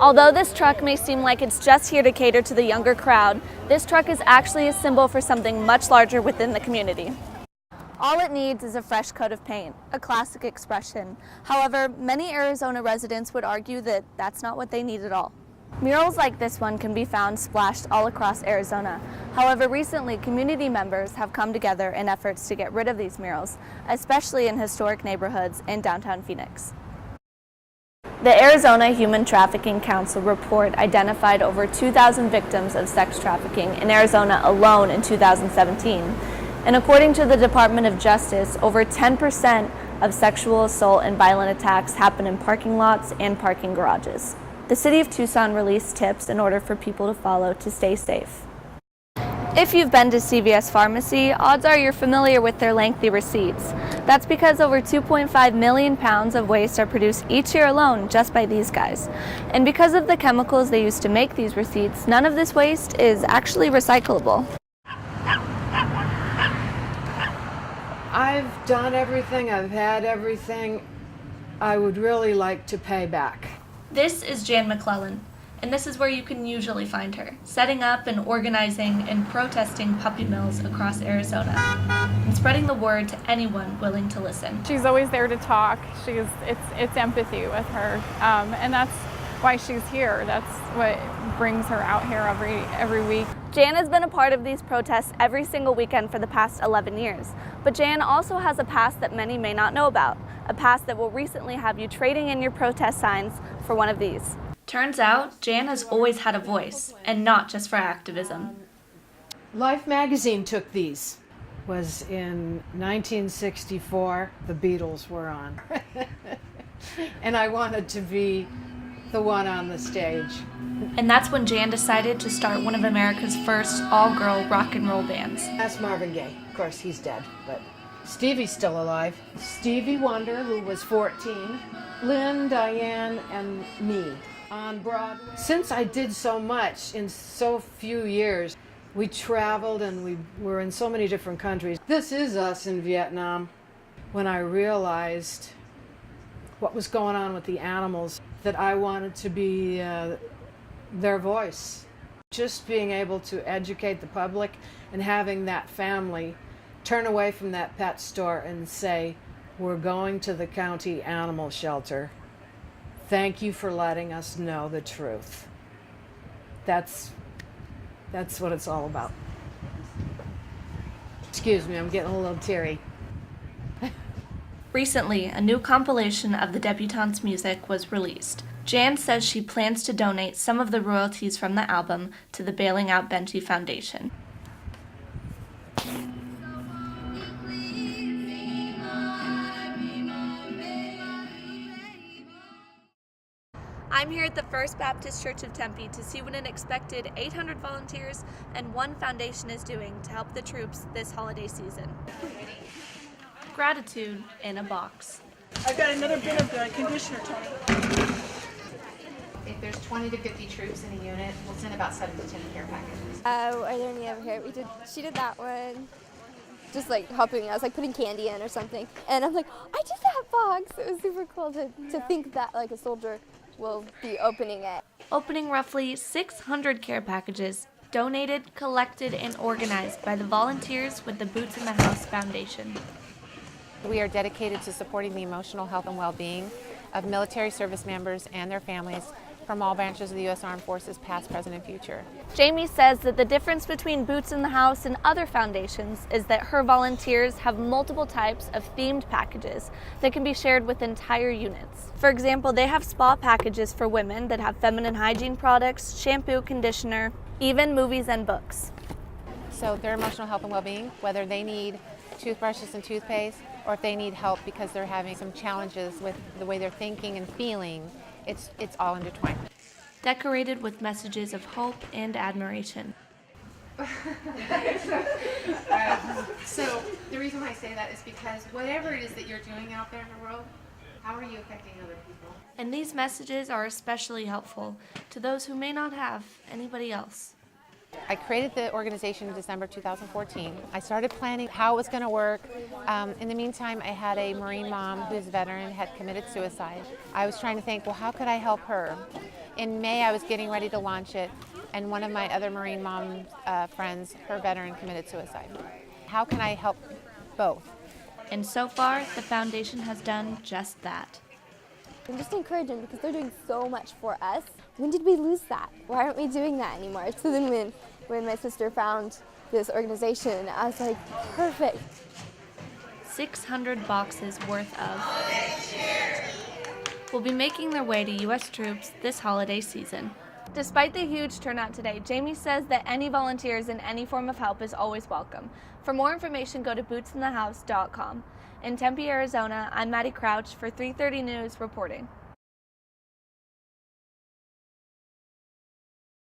Although this truck may seem like it's just here to cater to the younger crowd, this truck is actually a symbol for something much larger within the community. All it needs is a fresh coat of paint, a classic expression. However, many Arizona residents would argue that that's not what they need at all. Murals like this one can be found splashed all across Arizona. However, recently community members have come together in efforts to get rid of these murals, especially in historic neighborhoods in downtown Phoenix. The Arizona Human Trafficking Council report identified over 2,000 victims of sex trafficking in Arizona alone in 2017. And according to the Department of Justice, over 10% of sexual assault and violent attacks happen in parking lots and parking garages. The city of Tucson released tips in order for people to follow to stay safe. If you've been to CVS Pharmacy, odds are you're familiar with their lengthy receipts. That's because over 2.5 million pounds of waste are produced each year alone just by these guys. And because of the chemicals they use to make these receipts, none of this waste is actually recyclable. I've done everything, I've had everything. I would really like to pay back. This is Jan McClellan, and this is where you can usually find her, setting up and organizing and protesting puppy mills across Arizona, and spreading the word to anyone willing to listen. She's always there to talk. It's empathy with her, and that's why she's here. That's what brings her out here every week. Jan has been a part of these protests every single weekend for the past 11 years, but Jan also has a past that many may not know about, a past that will recently have you trading in your protest signs for one of these. Turns out, Jan has always had a voice, and not just for activism. Life magazine took these. Was in 1964, the Beatles were on. And I wanted to be the one on the stage. And that's when Jan decided to start one of America's first all-girl rock and roll bands. That's Marvin Gaye. Of course, he's dead, but Stevie's still alive. Stevie Wonder, who was 14, Lynn, Diane, and me on Broadway. Since I did so much in so few years, we traveled and we were in so many different countries. This is us in Vietnam. When I realized what was going on with the animals, that I wanted to be their voice. Just being able to educate the public and having that family turn away from that pet store and say, we're going to the county animal shelter. Thank you for letting us know the truth. That's what it's all about. Excuse me, I'm getting a little teary. Recently, a new compilation of the debutante's music was released. Jan says she plans to donate some of the royalties from the album to the Bailing Out Benji Foundation. I'm here at the First Baptist Church of Tempe to see what an expected 800 volunteers and one foundation is doing to help the troops this holiday season. Gratitude in a box. I've got another bit of conditioner, Tony. If there's 20 to 50 troops in a unit, we'll send about 7 to 10 care packages. Are there any over here? She did that one. Just like helping us, like putting candy in or something. And I'm like, I did that box. It was super cool to think that like a soldier will be opening it. Opening roughly 600 care packages, donated, collected, and organized by the volunteers with the Boots in the House Foundation. We are dedicated to supporting the emotional health and well-being of military service members and their families from all branches of the U.S. Armed Forces, past, present, and future. Jamie says that the difference between Boots in the House and other foundations is that her volunteers have multiple types of themed packages that can be shared with entire units. For example, they have spa packages for women that have feminine hygiene products, shampoo, conditioner, even movies and books. So their emotional health and well-being, whether they need toothbrushes and toothpaste, or if they need help because they're having some challenges with the way they're thinking and feeling, it's all intertwined. Decorated with messages of hope and admiration. So the reason why I say that is because whatever it is that you're doing out there in the world, how are you affecting other people? And these messages are especially helpful to those who may not have anybody else. I created the organization in December 2014. I started planning how it was going to work. In the meantime, I had a Marine mom who's a veteran, had committed suicide. I was trying to think, well, how could I help her? In May, I was getting ready to launch it, and one of my other Marine mom friends, her veteran, committed suicide. How can I help both? And so far, the foundation has done just that. I'm just encouraging because they're doing so much for us. When did we lose that? Why aren't we doing that anymore? So then when my sister found this organization, I was like, perfect. 600 boxes worth of will be making their way to U.S. troops this holiday season. Despite the huge turnout today, Jamie says that any volunteers in any form of help is always welcome. For more information, go to bootsinthehouse.com. In Tempe, Arizona, I'm Madison Crouch for 330 News reporting.